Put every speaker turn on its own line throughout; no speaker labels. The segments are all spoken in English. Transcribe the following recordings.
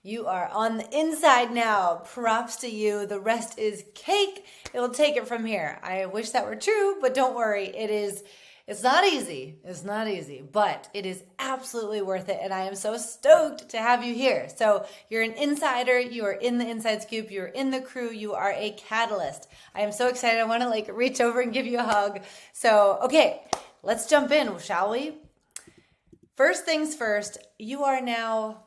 You are on the inside now. Props to you. The rest is cake. It'll take it from here. I wish that were true, but don't worry. It's not easy. It's not easy, but it is absolutely worth it. And I am so stoked to have you here. So you're an insider. You are in the Inside Scoop. You're in the crew. You are a catalyst. I am so excited. I want to reach over and give you a hug. So, okay, let's jump in, shall we? First things first, you are now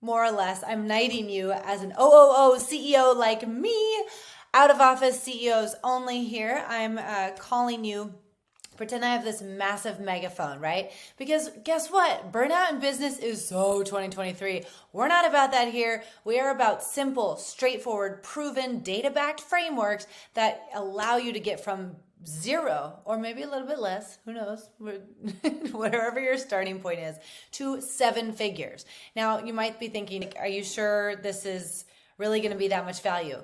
more or less, I'm knighting you as an OOO CEO like me, out of office CEOs only here. I'm calling you, pretend I have this massive megaphone, right? Because guess what? Burnout in business is so 2023. We're not about that here. We are about simple, straightforward, proven, data-backed frameworks that allow you to get from zero, or maybe a little bit less, who knows, whatever your starting point is, to 7 figures. Now, you might be thinking, are you sure this is really going to be that much value?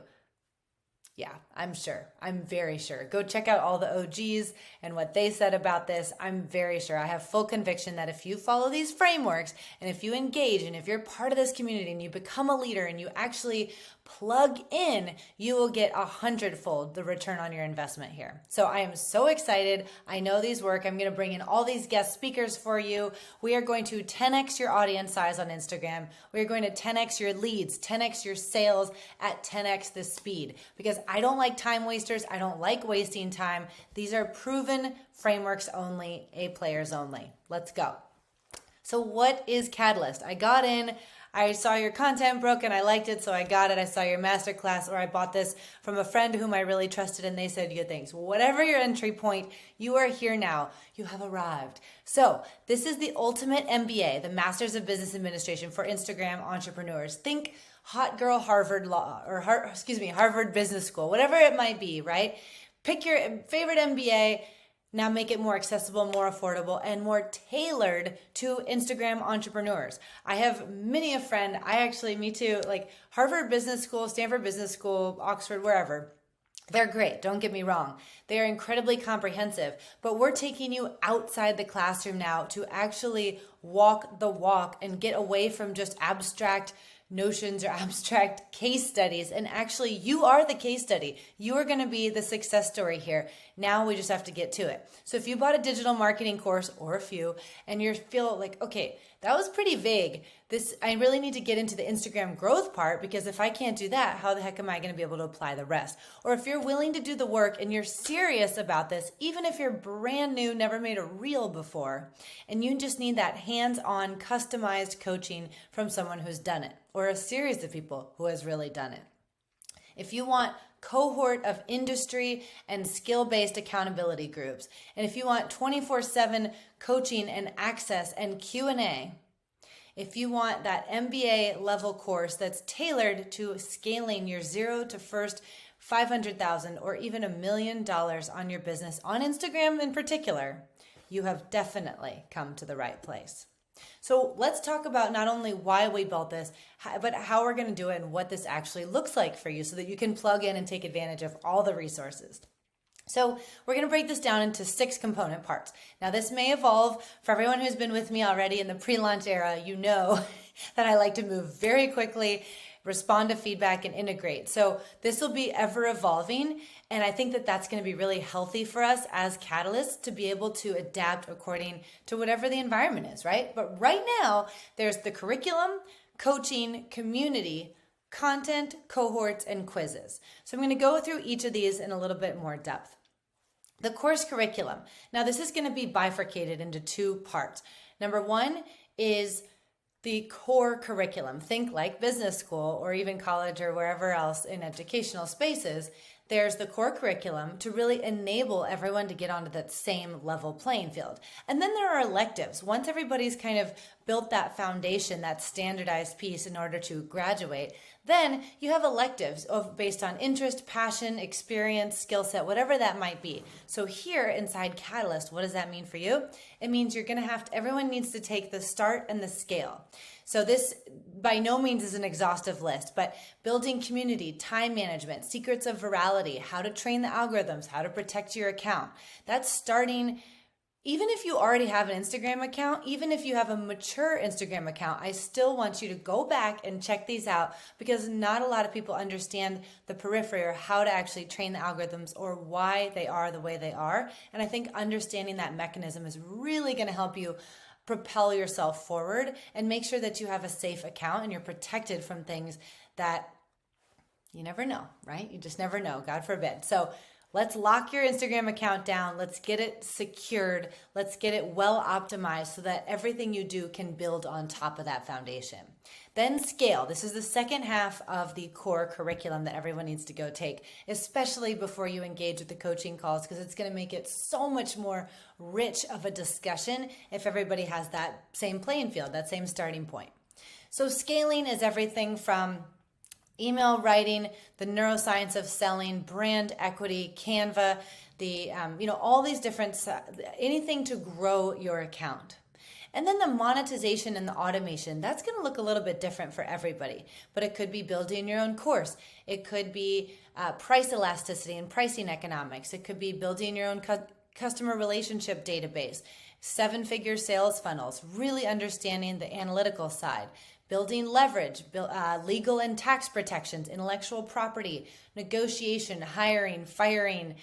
Yeah, I'm sure. I'm very sure. Go check out all the OGs and what they said about this. I'm very sure. I have full conviction that if you follow these frameworks and if you engage and if you're part of this community and you become a leader and you actually plug in, you will get 100-fold the return on your investment here. So I am so excited. I know these work. I'm going to bring in all these guest speakers for you. We are going to 10x your audience size on Instagram. We are going to 10x your leads, 10x your sales at 10x the speed, because I don't like time wasters. I don't like wasting time. These are proven frameworks only, A players only. Let's go. So what is Catalyst? I got in, I saw your content broken, I liked it, so I got it. I saw your masterclass, or I bought this from a friend whom I really trusted, and they said good things. Whatever your entry point, you are here now. You have arrived. So this is the ultimate MBA, the Masters of Business Administration for Instagram entrepreneurs. Think hot girl Harvard law, or Harvard Business School, whatever it might be, right? Pick your favorite MBA. Now make it more accessible, more affordable, and more tailored to Instagram entrepreneurs. I have many a friend, me too, like Harvard Business School, Stanford Business School, Oxford, wherever. They're great, don't get me wrong. They are incredibly comprehensive, but we're taking you outside the classroom now to actually walk the walk and get away from just abstract notions or abstract case studies, and actually you are the case study. You are going to be the success story here. Now we just have to get to it. So if you bought a digital marketing course, or a few, and you feel like, okay, that was pretty vague. I really need to get into the Instagram growth part, because if I can't do that, how the heck am I going to be able to apply the rest? Or if you're willing to do the work and you're serious about this, even if you're brand new, never made a reel before, and you just need that hands-on customized coaching from someone who's done it, or a series of people who has really done it. If you want cohort of industry and skill-based accountability groups, and if you want 24/7 coaching and access and Q&A, if you want that MBA level course that's tailored to scaling your zero to first 500,000 or even $1 million on your business on Instagram in particular, you have definitely come to the right place. So let's talk about not only why we built this, but how we're going to do it and what this actually looks like for you so that you can plug in and take advantage of all the resources. So we're going to break this down into 6 component parts. Now this may evolve. For everyone who's been with me already in the pre-launch era, you know that I like to move very quickly, respond to feedback, and integrate. So this will be ever evolving, and I think that that's going to be really healthy for us as catalysts to be able to adapt according to whatever the environment is, right? But right now, there's the curriculum, coaching, community, content, cohorts, and quizzes. So I'm going to go through each of these in a little bit more depth. The course curriculum. Now this is going to be bifurcated into 2 parts. Number 1 is the core curriculum. Think like business school or even college or wherever else in educational spaces. There's the core curriculum to really enable everyone to get onto that same level playing field. And then there are electives. Once everybody's kind of built that foundation, that standardized piece in order to graduate, then you have electives based on interest, passion, experience, skill set, whatever that might be. So here inside Catalyst, what does that mean for you? It means you're going to everyone needs to take the start and the scale. So this by no means is an exhaustive list, but building community, time management, secrets of virality, how to train the algorithms, how to protect your account. That's starting Even if you already have an Instagram account, even if you have a mature Instagram account, I still want you to go back and check these out, because not a lot of people understand the periphery or how to actually train the algorithms or why they are the way they are. And I think understanding that mechanism is really going to help you propel yourself forward and make sure that you have a safe account and you're protected from things that you never know, right? You just never know, God forbid. So let's lock your Instagram account down. Let's get it secured. Let's get it well optimized so that everything you do can build on top of that foundation. Then scale. This is the second half of the core curriculum that everyone needs to go take, especially before you engage with the coaching calls, because it's going to make it so much more rich of a discussion if everybody has that same playing field, that same starting point. So scaling is everything from email writing, the neuroscience of selling, brand equity, Canva, all these different, anything to grow your account. And then the monetization and the automation, that's going to look a little bit different for everybody, but it could be building your own course. It could be price elasticity and pricing economics. It could be building your own customer relationship database, 7-figure sales funnels, really understanding the analytical side, building leverage, legal and tax protections, intellectual property, negotiation, hiring, firing,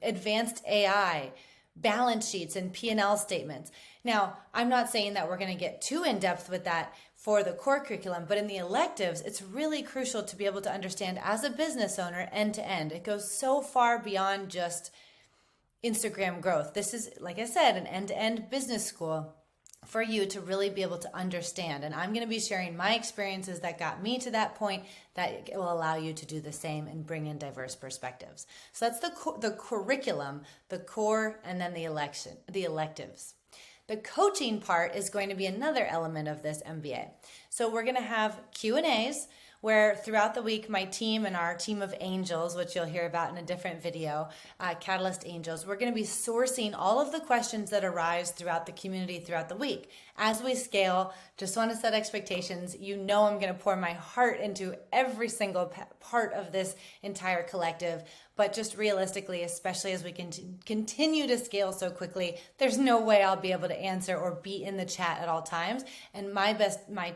advanced AI, balance sheets and P&L statements. Now, I'm not saying that we're going to get too in-depth with that for the core curriculum, but in the electives, it's really crucial to be able to understand as a business owner end to end. It goes so far beyond just Instagram growth. This is, like I said, an end-to-end business school for you to really be able to understand. And I'm going to be sharing my experiences that got me to that point that will allow you to do the same and bring in diverse perspectives. So that's the curriculum, the core, and then the electives. The coaching part is going to be another element of this MBA. So we're going to have Q&As where throughout the week, my team and our team of angels, which you'll hear about in a different video, Catalyst Angels, we're going to be sourcing all of the questions that arise throughout the community throughout the week. As we scale, just want to set expectations. You know I'm going to pour my heart into every single part of this entire collective, but just realistically, especially as we can continue to scale so quickly, there's no way I'll be able to answer or be in the chat at all times. And my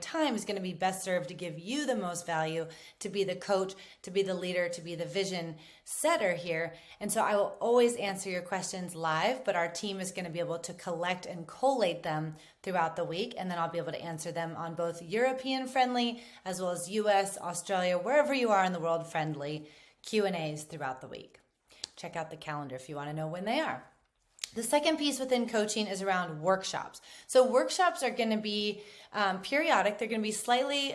time is going to be best served to give you the most value, to be the coach, to be the leader, to be the vision setter here. And so I will always answer your questions live, but our team is going to be able to collect and collate them throughout the week. And then I'll be able to answer them on both European friendly as well as US, Australia, wherever you are in the world friendly Q&As throughout the week. Check out the calendar if you want to know when they are. The second piece within coaching is around workshops. So workshops are going to be periodic. They're going to be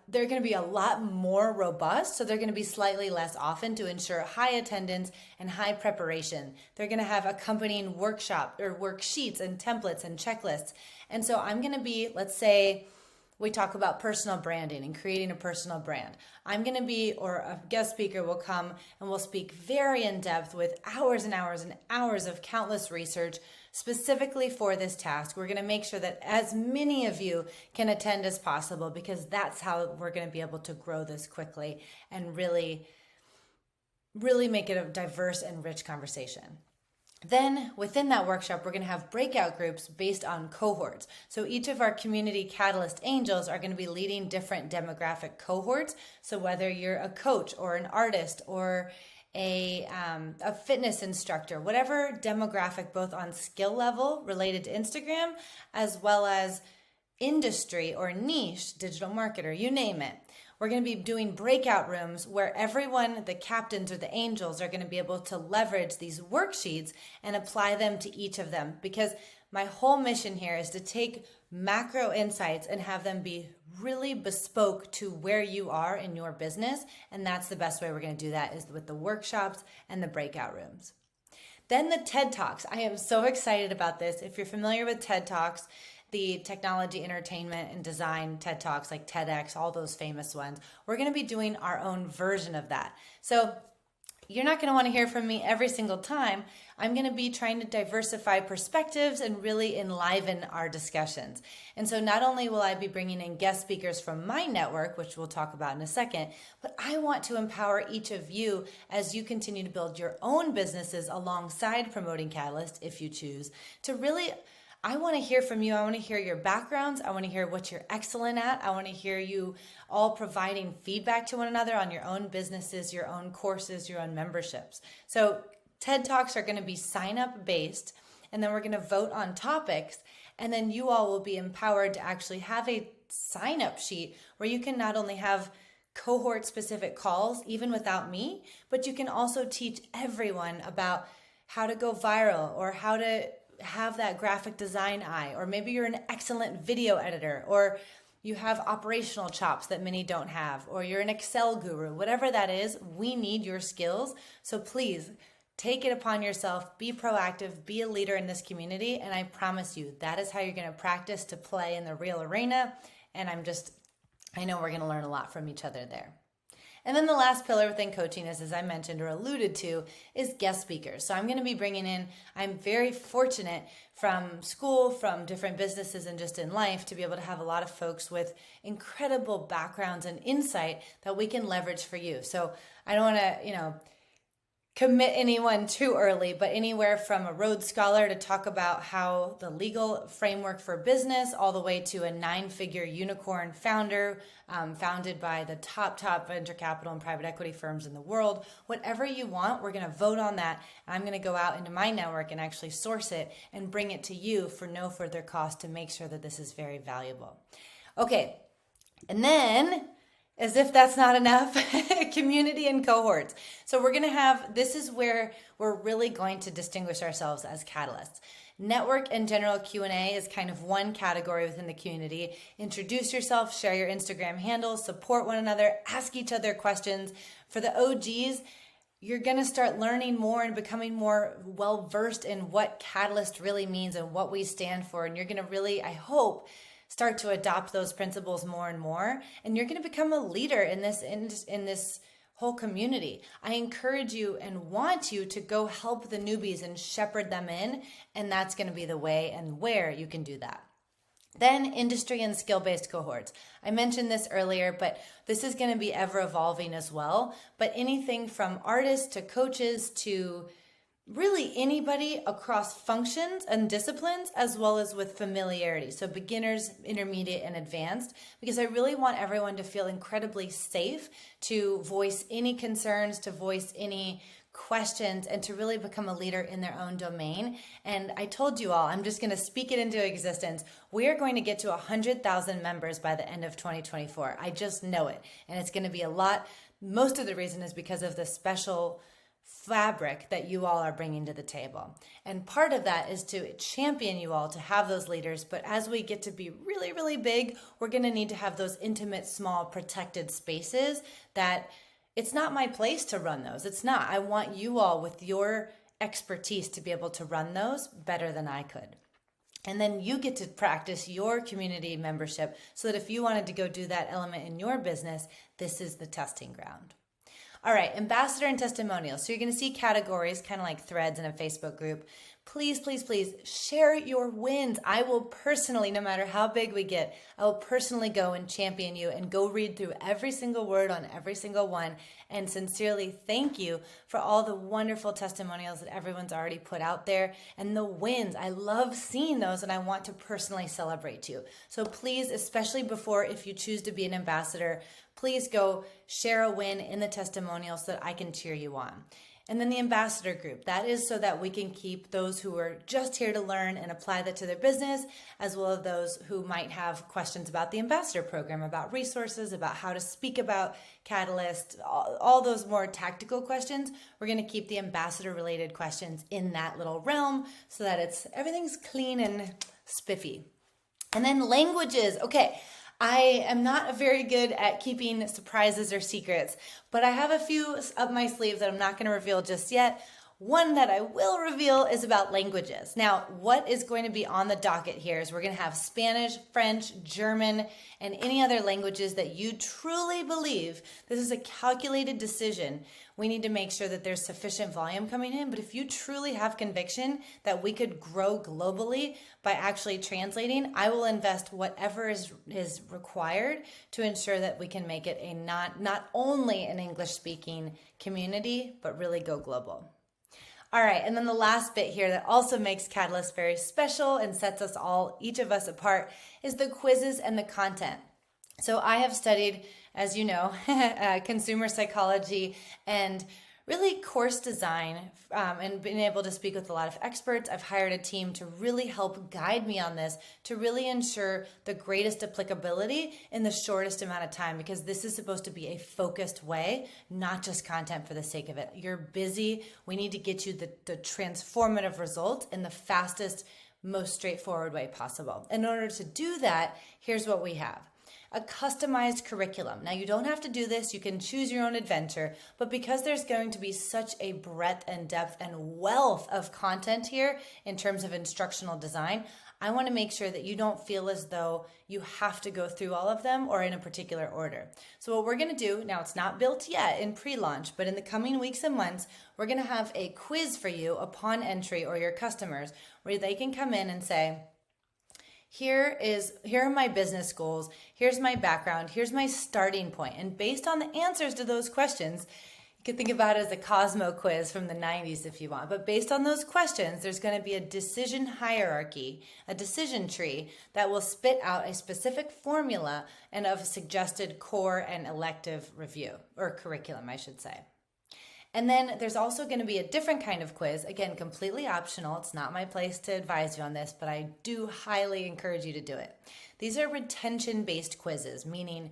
they're going to be a lot more robust. So they're going to be slightly less often to ensure high attendance and high preparation. They're going to have accompanying workshop or worksheets and templates and checklists. And so I'm going to be, let's say, we talk about personal branding and creating a personal brand. I'm going to be, or a guest speaker will come and will speak very in depth with hours and hours and hours of countless research specifically for this task. We're going to make sure that as many of you can attend as possible, because that's how we're going to be able to grow this quickly and really make it a diverse and rich conversation. Then within that workshop, we're going to have breakout groups based on cohorts. So each of our community Catalyst Angels are going to be leading different demographic cohorts. So whether you're a coach or an artist or a fitness instructor, whatever demographic, both on skill level related to Instagram, as well as industry or niche, digital marketer, you name it. We're going to be doing breakout rooms where everyone, the captains or the angels, are going to be able to leverage these worksheets and apply them to each of them. Because my whole mission here is to take macro insights and have them be really bespoke to where you are in your business. And that's the best way we're going to do that, is with the workshops and the breakout rooms. Then the TED Talks. I am so excited about this. If you're familiar with TED Talks, the technology, entertainment, and design TED Talks like TEDx, all those famous ones, we're going to be doing our own version of that. So you're not going to want to hear from me every single time. I'm going to be trying to diversify perspectives and really enliven our discussions. And so not only will I be bringing in guest speakers from my network, which we'll talk about in a second, but I want to empower each of you as you continue to build your own businesses alongside Promoting Catalyst, if you choose, to really, I want to hear from you. I want to hear your backgrounds. I want to hear what you're excellent at. I want to hear you all providing feedback to one another on your own businesses, your own courses, your own memberships. So TED Talks are going to be sign up based, and then we're going to vote on topics. And then you all will be empowered to actually have a sign up sheet where you can not only have cohort specific calls, even without me, but you can also teach everyone about how to go viral or how to have that graphic design eye, or maybe you're an excellent video editor, or you have operational chops that many don't have, or you're an Excel guru, whatever that is, we need your skills. So please take it upon yourself, be proactive, be a leader in this community. And I promise you, that is how you're going to practice to play in the real arena. And I know we're going to learn a lot from each other there. And then the last pillar within coaching is, as I mentioned or alluded to, is guest speakers. So I'm going to be bringing in, I'm very fortunate from school, from different businesses and just in life to be able to have a lot of folks with incredible backgrounds and insight that we can leverage for you. So I don't want to, commit anyone too early, but anywhere from a Rhodes Scholar to talk about how the legal framework for business, all the way to a 9-figure unicorn founder, founded by the top venture capital and private equity firms in the world. Whatever you want, we're going to vote on that. I'm going to go out into my network and actually source it and bring it to you for no further cost to make sure that this is very valuable. Okay, and then, as if that's not enough, community and cohorts. So we're going to have, this is where we're really going to distinguish ourselves as catalysts. Network and general Q&A is kind of one category within the community. Introduce yourself, share your Instagram handle, support one another, ask each other questions. For the OGs, you're going to start learning more and becoming more well-versed in what Catalyst really means and what we stand for. And you're going to really, I hope, start to adopt those principles more and more, and you're going to become a leader in this whole community. I encourage you and want you to go help the newbies and shepherd them in, and that's going to be the way and where you can do that. Then industry and skill-based cohorts. I mentioned this earlier, but this is going to be ever evolving as well. But anything from artists to coaches to really anybody across functions and disciplines, as well as with familiarity. So beginners, intermediate, and advanced, because I really want everyone to feel incredibly safe to voice any concerns, to voice any questions, and to really become a leader in their own domain. And I told you all, I'm just going to speak it into existence. We are going to get to 100,000 members by the end of 2024. I just know it. And it's going to be a lot. Most of the reason is because of the special fabric that you all are bringing to the table. And part of that is to champion you all to have those leaders. But as we get to be really, really big, we're going to need to have those intimate, small, protected spaces that it's not my place to run those. It's not. I want you all with your expertise to be able to run those better than I could. And then you get to practice your community membership so that if you wanted to go do that element in your business, this is the testing ground. All right, ambassador and testimonials. So you're going to see categories, kind of like threads in a Facebook group. Please, please, please share your wins. I will personally, no matter how big we get, I will personally go and champion you and go read through every single word on every single one and sincerely thank you for all the wonderful testimonials that everyone's already put out there and the wins. I love seeing those and I want to personally celebrate you. So please, especially before, if you choose to be an ambassador, please go share a win in the testimonial so that I can cheer you on. And then the ambassador group, that is so that we can keep those who are just here to learn and apply that to their business, as well as those who might have questions about the ambassador program, about resources, about how to speak about Catalyst, all those more tactical questions. We're going to keep the ambassador related questions in that little realm so that everything's clean and spiffy. And then languages. Okay. I am not very good at keeping surprises or secrets, but I have a few up my sleeve that I'm not going to reveal just yet. One that I will reveal is about languages. Now, what is going to be on the docket here is we're going to have Spanish, French, German, and any other languages that you truly believe this is a calculated decision. We need to make sure that there's sufficient volume coming in. But if you truly have conviction that we could grow globally by actually translating, I will invest whatever is required to ensure that we can make it a not only an English speaking community, but really go global. All right, and then the last bit here that also makes Catalyst very special and sets us all, each of us apart, is the quizzes and the content. So I have studied, as you know, consumer psychology and really course design, and been able to speak with a lot of experts. I've hired a team to really help guide me on this, to really ensure the greatest applicability in the shortest amount of time, because this is supposed to be a focused way, not just content for the sake of it. You're busy. We need to get you the transformative result in the fastest, most straightforward way possible. In order to do that, here's what we have. A customized curriculum. Now, you don't have to do this. You can choose your own adventure. But because there's going to be such a breadth and depth and wealth of content here in terms of instructional design, I want to make sure that you don't feel as though you have to go through all of them or in a particular order. So what we're going to do, now it's not built yet in pre-launch, but in the coming weeks and months, we're going to have a quiz for you upon entry, or your customers, where they can come in and say, here are my business goals, here's my background, here's my starting point. And based on the answers to those questions, you can think about it as a Cosmo quiz from the 90s if you want. But based on those questions, there's going to be a decision hierarchy, a decision tree that will spit out a specific formula and of suggested core and elective review, or curriculum, I should say. And then there's also going to be a different kind of quiz, again, completely optional. It's not my place to advise you on this, but I do highly encourage you to do it. These are retention-based quizzes, meaning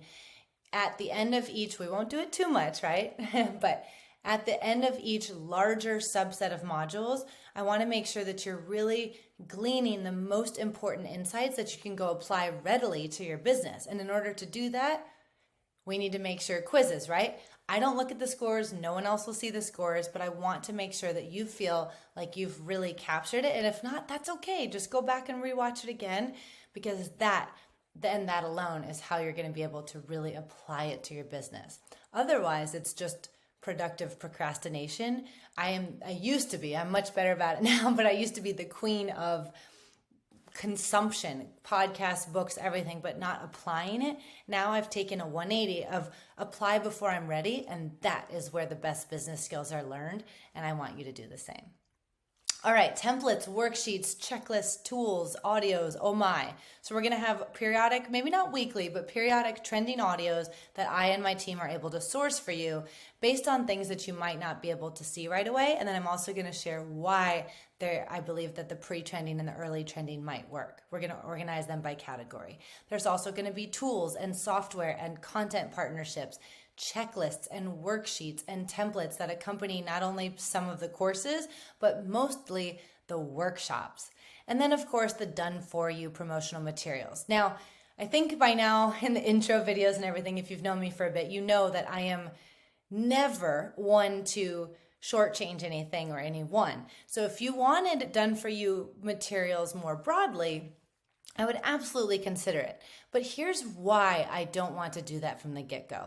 at the end of each, we won't do it too much, right? But at the end of each larger subset of modules, I want to make sure that you're really gleaning the most important insights that you can go apply readily to your business. And in order to do that, we need to make sure quizzes, right? I don't look at the scores. No one else will see the scores, but I want to make sure that you feel like you've really captured it. And if not, that's okay. Just go back and rewatch it again, because that alone is how you're going to be able to really apply it to your business. Otherwise, it's just productive procrastination. I'm much better about it now, but I used to be the queen of consumption, podcasts, books, everything, but not applying it. Now I've taken a 180 of apply before I'm ready, and that is where the best business skills are learned, and I want you to do the same. All right, templates, worksheets, checklists, tools, audios, oh my. So we're going to have periodic, maybe not weekly, but periodic trending audios that I and my team are able to source for you based on things that you might not be able to see right away. And then I'm also going to share why I believe that the pre-trending and the early trending might work. We're going to organize them by category. There's also going to be tools and software and content partnerships, checklists and worksheets and templates that accompany not only some of the courses, but mostly the workshops. And then, of course, the done-for-you promotional materials. Now, I think by now in the intro videos and everything, if you've known me for a bit, you know that I am never one to shortchange anything or anyone. So if you wanted done-for-you materials more broadly, I would absolutely consider it. But here's why I don't want to do that from the get-go.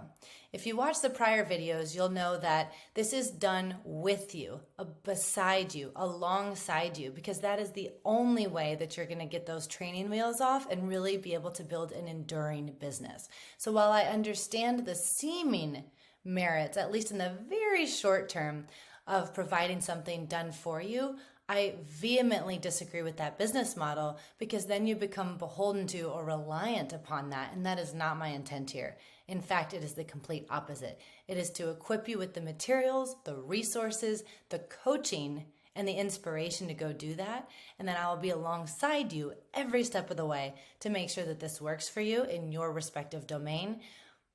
If you watch the prior videos, you'll know that this is done with you, beside you, alongside you, because that is the only way that you're going to get those training wheels off and really be able to build an enduring business. So while I understand the seeming merits, at least in the very short term, of providing something done for you, I vehemently disagree with that business model, because then you become beholden to or reliant upon that, and that is not my intent here. In fact, it is the complete opposite. It is to equip you with the materials, the resources, the coaching, and the inspiration to go do that, and then I will be alongside you every step of the way to make sure that this works for you in your respective domain,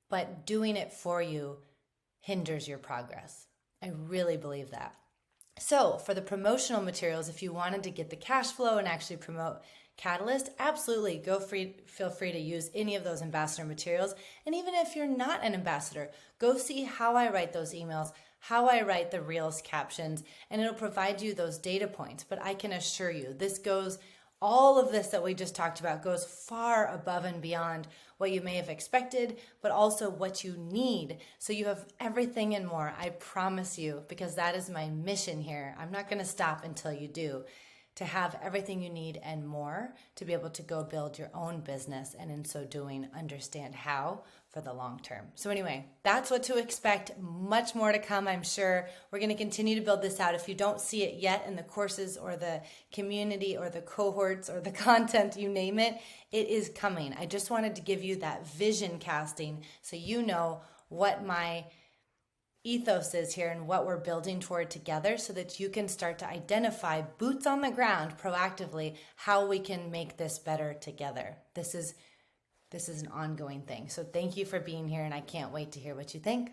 but doing it for you hinders your progress. I really believe that. So for the promotional materials, if you wanted to get the cash flow and actually promote catalyst, absolutely feel free to use any of those ambassador materials. And even if you're not an ambassador, go see how I write those emails, how I write the Reels captions, and it'll provide you those data points. But I can assure you, all of this that we just talked about goes far above and beyond what you may have expected, but also what you need. So you have everything and more, I promise you, because that is my mission here. I'm not going to stop until you do. To have everything you need and more to be able to go build your own business, and in so doing, understand how for the long term. So anyway, that's what to expect. Much more to come, I'm sure. We're going to continue to build this out. If you don't see it yet in the courses or the community or the cohorts or the content, you name it, it is coming. I just wanted to give you that vision casting so you know what my ethos is here and what we're building toward together, so that you can start to identify boots on the ground proactively how we can make this better together. This is an ongoing thing. So thank you for being here, and I can't wait to hear what you think.